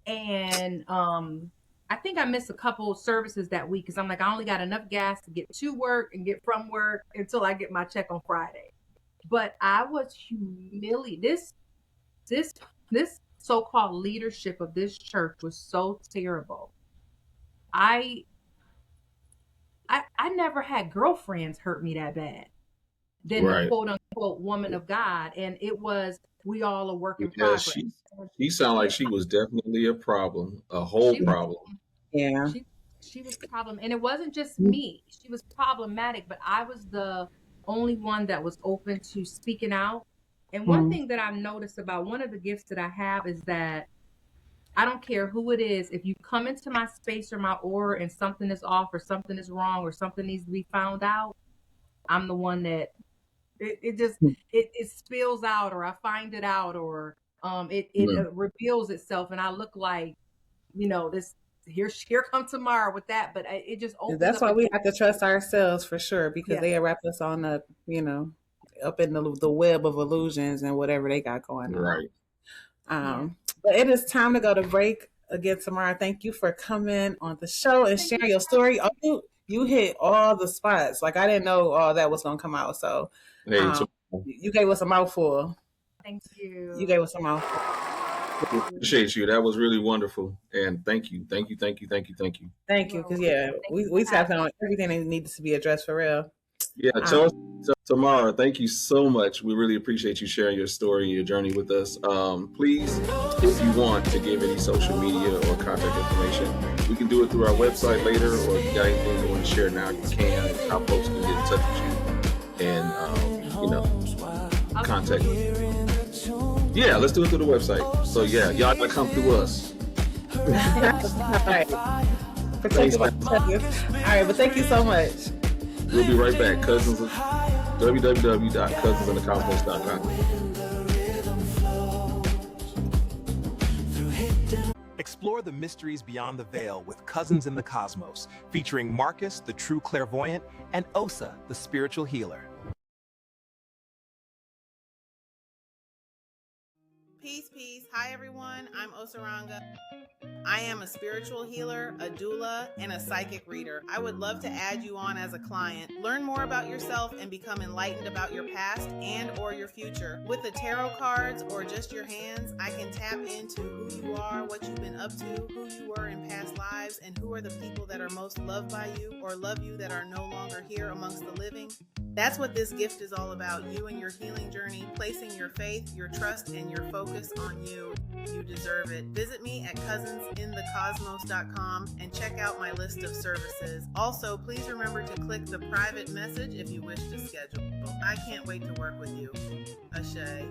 And I think I missed a couple services that week because I'm like, I only got enough gas to get to work and get from work until I get my check on Friday. But I was humiliated. This so-called leadership of this church was so terrible. I never had girlfriends hurt me that bad than the quote unquote woman of God. And it was, we all a work in progress. She sounded like she was definitely a problem, a whole problem. Yeah. She was a problem. And it wasn't just me. She was problematic, but I was the only one that was open to speaking out. And one thing that I've noticed about one of the gifts that I have is that I don't care who it is. If you come into my space or my aura and something is off or something is wrong or something needs to be found out, I'm the one that it spills out, or I find it out, or it reveals itself, and I look like, this here comes Tamara with that. But it just opens. That's why we have to trust ourselves for sure, because they wrap us on up, up in the web of illusions and whatever they got going on. Right. But it is time to go to break. Again, Tamara, thank you for coming on the show and sharing your story. Oh, you hit all the spots. Like, I didn't know all that was going to come out. So you gave us a mouthful. Thank you. You gave us a mouthful. Appreciate you. That was really wonderful. And thank you. Thank you. Because we tapped on everything that needs to be addressed for real. Yeah, Tamara, thank you so much. We really appreciate you sharing your story and your journey with us. Please, if you want to give any social media or contact information, we can do it through our website later, or if you got anything you want to share now, you can. How folks can get in touch with you and, contact you. Yeah, let's do it through the website. So yeah, y'all gotta come through us. All right. All right, but thank you so much. We'll be right back. www.cousinsinthecosmos.com. Explore the mysteries beyond the veil with Cousins in the Cosmos, featuring Marcus, the true clairvoyant, and Osa, the spiritual healer. Peace. Hi, everyone. I'm Osaranga. I am a spiritual healer, a doula, and a psychic reader. I would love to add you on as a client. Learn more about yourself and become enlightened about your past and or your future. With the tarot cards or just your hands, I can tap into who you are, what you've been up to, who you were in past lives, and who are the people that are most loved by you or love you that are no longer here amongst the living. That's what this gift is all about, you and your healing journey, placing your faith, your trust, and your focus on you. You deserve it. Visit me at cousinsinthecosmos.com and check out my list of services. Also, please remember to click the private message if you wish to schedule. I can't wait to work with you. Ashe.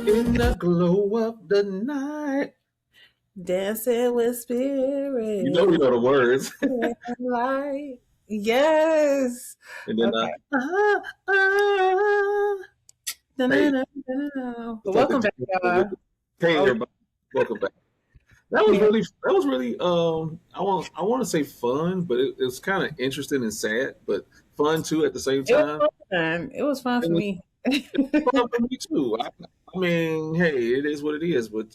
In the glow of the night, dancing with spirit. You know the words. Light. Yes. And then welcome back, y'all. Hey, everybody. Welcome back. That was really I want to say fun, but it was kind of interesting and sad, but fun too at the same time. It was fun for me. It was fun for me too. I mean, hey, it is what it is, but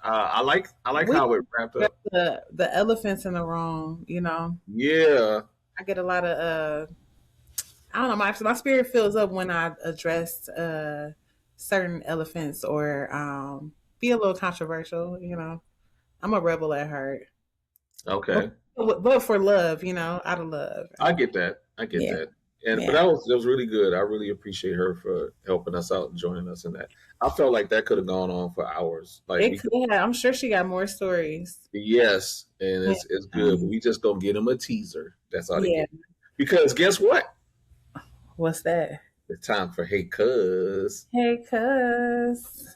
I like how it wrapped up. The elephants in the room, Yeah. I get a lot of I don't know. My spirit fills up when I address certain elephants or be a little controversial. I'm a rebel at heart, Okay. but for love, out of love. I get that. I get Yeah, that. And but yeah. that was really good. I really appreciate her for helping us out and joining us in that. I felt like that could have gone on for hours. Like It we could have. I'm sure she got more stories. yes, and Yeah. it's good, but we just gonna get them a teaser. That's all they Yeah. get. Because guess what? What's that? It's time for Hey Cuz. Hey, cuz.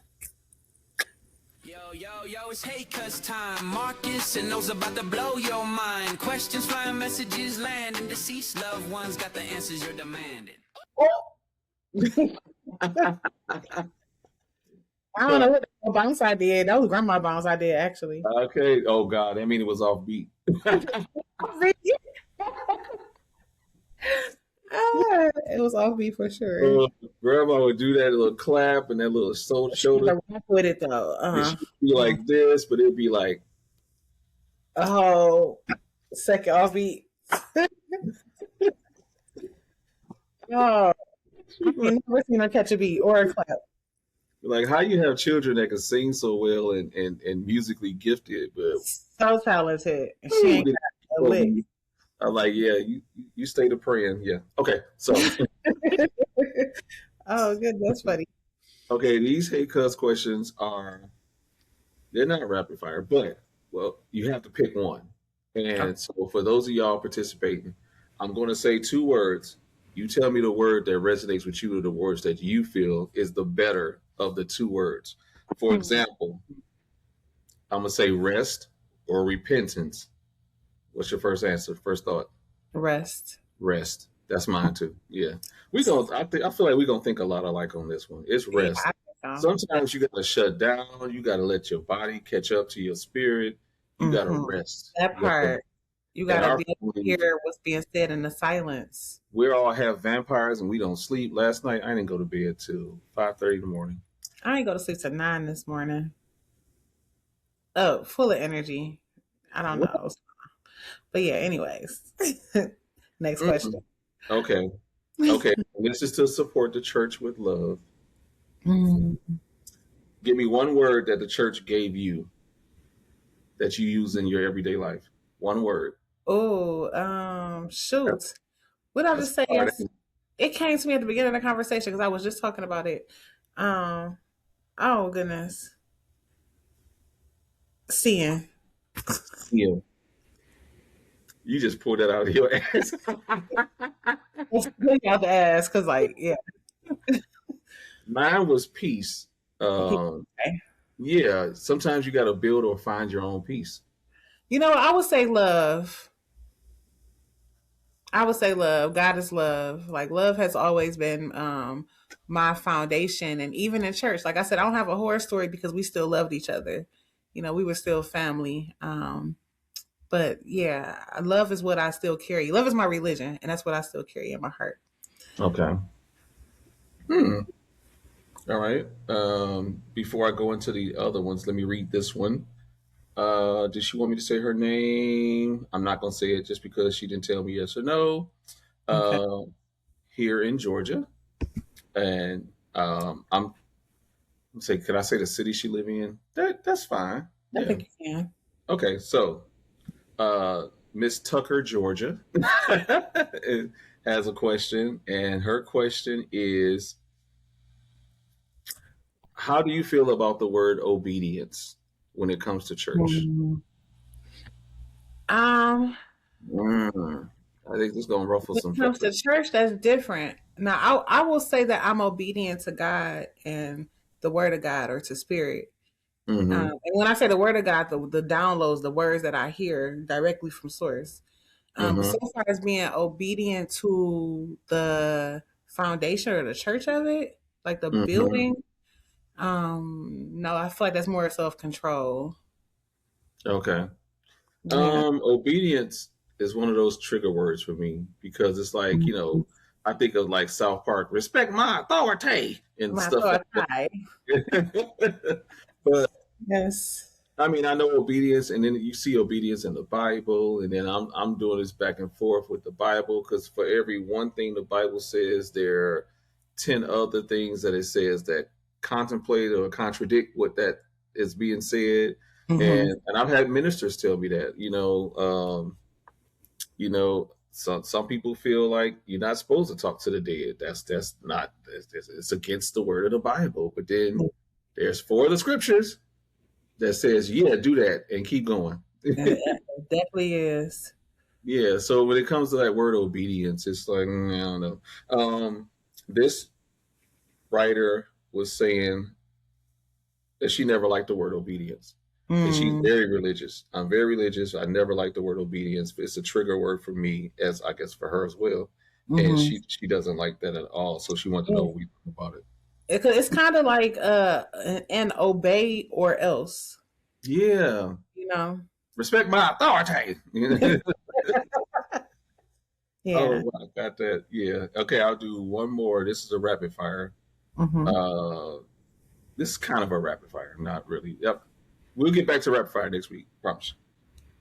Yo, it's hey cuz time. Marcus and those about to blow your mind. Questions flying, messages land, and deceased loved ones got the answers you're demanding. I don't know what the bounce I did. That was grandma bounce I did, actually. Okay. Oh God, I mean it was off beat. It was off beat for sure. Grandma would do that little clap and that little shoulder. Rock with it though. And she'd be like this, but it'd be like, Oh, second off beat. Oh, I've never seen her catch a beat or a clap. like how you have children that can sing so well and musically gifted, but So talented. She ain't got a lick. I'm like, yeah, you stay to praying. Yeah. Okay. So Oh, good. That's funny. okay, these Hey Cuz questions they're not rapid fire, but well, you have to pick one. And so for those of y'all participating, I'm gonna say two words. You tell me the word that resonates with you or the words that you feel is the better of the two words. For example, I'm gonna say rest or repentance. What's your first answer? First thought? Rest. Rest. That's mine too. Yeah. I feel like we're gonna think a lot alike on this one. It's rest. Yeah, I think so. Sometimes you gotta shut down, you gotta let your body catch up to your spirit. You gotta rest. That part. You And gotta our be able to family, hear what's being said in the silence. we all have vampires and we don't sleep. Last night I didn't go to bed till 5:30 in the morning. I ain't go to sleep till 9 this morning. Oh, full of energy. I don't know. But yeah, anyways. Next question. Okay. Okay. This is to support the church with love. Mm. Give me one word that the church gave you that you use in your everyday life. One word. Oh, shoot. What did I just say? hard. It came to me at the beginning of the conversation because I was just talking about it. Oh goodness. Seeing. Yeah. You just pulled that out of your ass. It's good out the ass because, like, yeah. Mine was peace. Okay. Yeah, sometimes you got to build or find your own peace. I would say love. I would say love. God is love. Like, love has always been my foundation. And even in church, like I said, I don't have a horror story because we still loved each other. We were still family. But yeah, love is what I still carry. Love is my religion, and that's what I still carry in my heart. Okay. All right. Before I go into the other ones, let me read this one. Did she want me to say her name? I'm not going to say it just because she didn't tell me yes or no. Okay. Here in Georgia. And I'm say, could I say the city she live in? That's fine. I Yeah. think you can. Okay, so Miss Tucker, Georgia, has a question, and her question is, how do you feel about the word obedience when it comes to church? Um, I think this is gonna ruffle some when it comes to feathers. church, that's different. Now, I will say that I'm obedient to God and the Word of God or to Spirit. Mm-hmm. And when I say the Word of God, the downloads, the words that I hear directly from Source. But so far as being obedient to the foundation or the church of it, like the building, no, I feel like that's more self control. Okay. Yeah. Obedience is one of those trigger words for me because it's like, I think of like South Park, respect my authority and My stuff like thought, that. But yes. I mean, I know obedience, and then you see obedience in the Bible, and then I'm doing this back and forth with the Bible because for every one thing the Bible says, there are 10 other things that it says that contemplate or contradict what that is being said, Mm-hmm. and I've had ministers tell me that, some people feel like you're not supposed to talk to the dead. That's not it's against the word of the Bible, but then there's 4 of the scriptures that says, yeah, do that and keep going. It definitely is. Yeah. So when it comes to that word obedience, it's like, I don't know. This writer was saying that she never liked the word obedience. And she's Mm. very religious. I'm very religious. I never liked the word obedience, but it's a trigger word for me, as I guess for her as well. And Mm-hmm. she doesn't like that at all. So she wanted to know Yeah. what we think about it. It's kind of like an obey or else, Yeah. you know. Respect my authority. Yeah. Oh, I got that. Yeah. Okay, I'll do one more. This is a rapid fire. Mm-hmm. This is kind of a rapid fire, not really. Yep. We'll get back to rapid fire next week. Promise.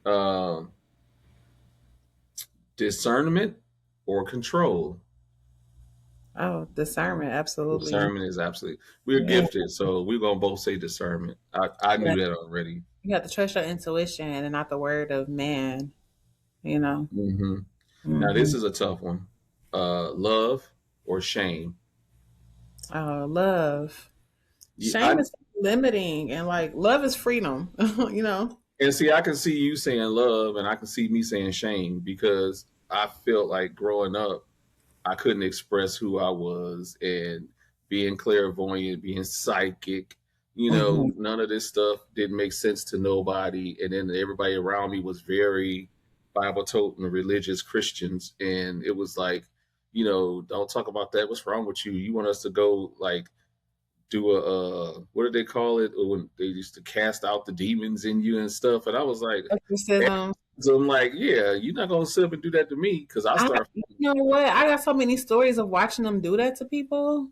Um, Discernment or control. Oh, discernment, absolutely. Discernment is absolutely. We're Yeah. gifted, so we're gonna both say discernment. I Yeah. knew that already. You have to trust your intuition and not the word of man, you know. Hmm. Now Mm-hmm. this is a tough one. Love or shame. Oh, love. Yeah, Shame is limiting, and like love is freedom, you know. and see, I can see you saying love, and I can see me saying shame because I felt like growing up, I couldn't express who I was and being clairvoyant, being psychic. Mm-hmm. None of this stuff didn't make sense to nobody. And then everybody around me was very Bible toting religious Christians. And it was like, don't talk about that. What's wrong with you? You want us to go like do what did they call it? When they used to cast out the demons in you and stuff. And I was like, Exorcism. so I'm like, yeah, you're not gonna sit up and do that to me because I start. You know what? I got so many stories of watching them do that to people.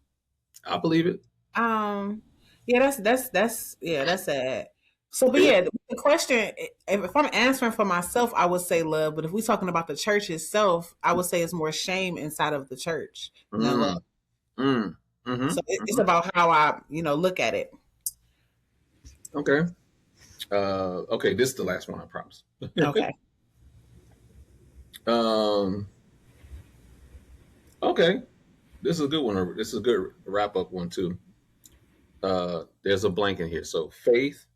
I believe it. Um, yeah, that's yeah, that's sad. So, but Yeah. yeah, the question, if I'm answering for myself, I would say love. But if we're talking about the church itself, I would say it's more shame inside of the church than love. Mm, mm, So mm-hmm, it's mm-hmm. about how I, look at it. Okay. Okay, this is the last one, I promise. Okay. um, okay. This is a good one. This is a good wrap up one too. There's a blank in here. So faith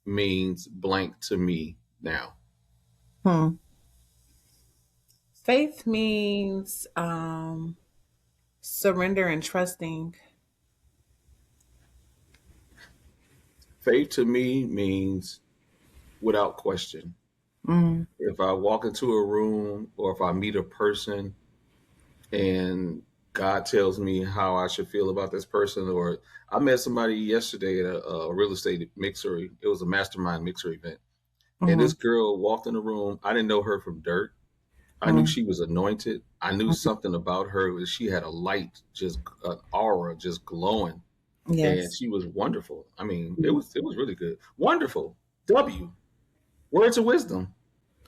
means blank to me now. Hmm. Faith means surrender and trusting. Faith to me means without question. Mm. If I walk into a room or if I meet a person and God tells me how I should feel about this person, or I met somebody yesterday at a real estate mixer. It was a mastermind mixer event. And Mm-hmm. this girl walked in the room. I didn't know her from dirt. I knew she was anointed. I knew something about her. She had a light, just an aura, just glowing, and Yes. she was wonderful. I mean, it was really good. Wonderful. W. Words of wisdom.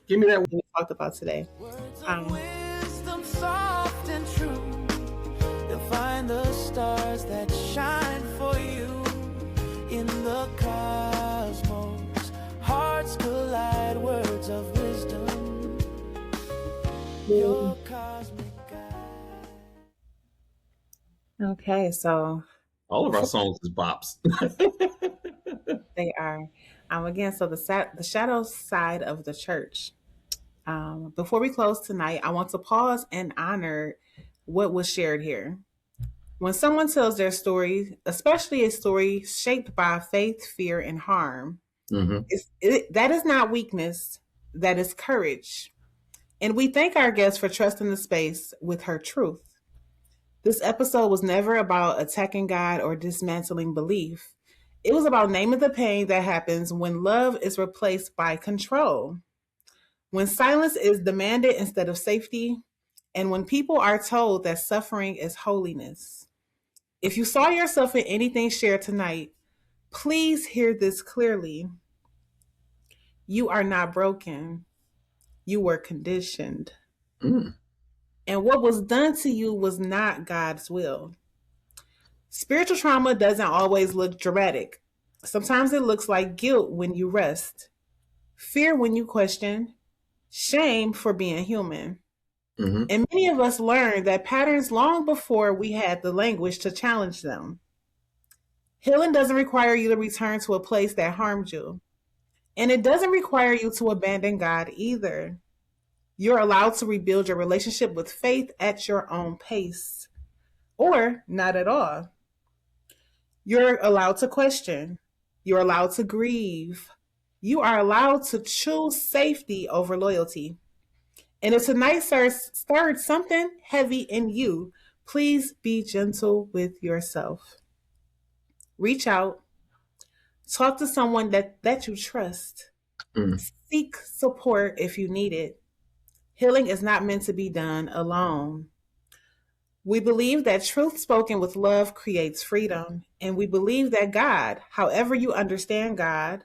Give me that. We talked about today. Words of Um, wisdom, soft and true. You'll find the stars that shine for you in the cosmos. Hearts collide, words of wisdom. Your cosmic guide. okay, so All of our songs is bops. they are again. So the shadow side of the church. Before we close tonight, I want to pause and honor what was shared here. When someone tells their story, especially a story shaped by faith, fear, and harm, Hmm. that is not weakness, that is courage. And we thank our guest for trusting the space with her truth. This episode was never about attacking God or dismantling belief. It was about naming the pain that happens when love is replaced by control, when silence is demanded instead of safety, and when people are told that suffering is holiness. If you saw yourself in anything shared tonight, please hear this clearly. You are not broken. You were conditioned. Mm. And what was done to you was not God's will. Spiritual trauma doesn't always look dramatic. Sometimes it looks like guilt when you rest, fear when you question, shame for being human. Mm-hmm. And many of us learned that patterns long before we had the language to challenge them. Healing doesn't require you to return to a place that harmed you. And it doesn't require you to abandon God either. You're allowed to rebuild your relationship with faith at your own pace, or not at all. You're allowed to question. You're allowed to grieve. You are allowed to choose safety over loyalty. And if tonight stirred something heavy in you, please be gentle with yourself. Reach out. Talk to someone that you trust. Mm. Seek support if you need it. Healing is not meant to be done alone. We believe that truth spoken with love creates freedom. And we believe that God, however you understand God,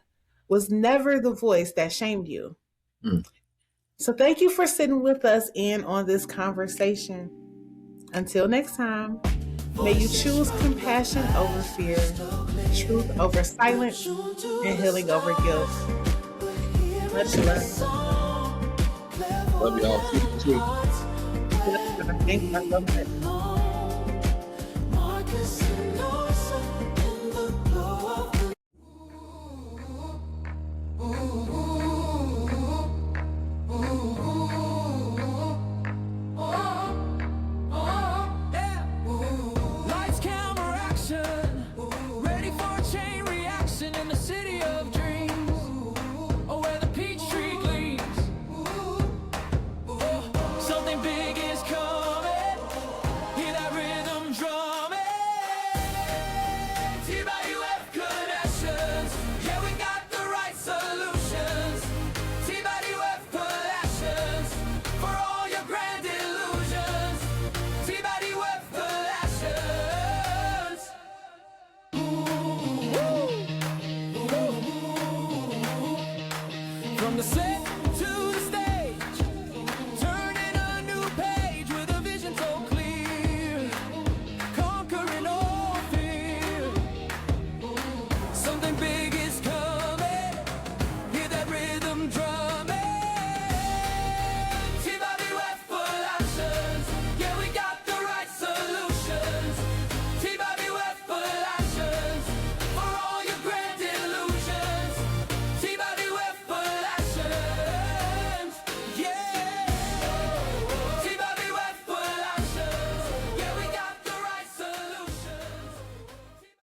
was never the voice that shamed you. Mm. So thank you for sitting with us in on this conversation. Until next time, may you choose compassion over fear, truth over silence, and healing over guilt. Much love. Love y'all. See you next week. Thank you so much.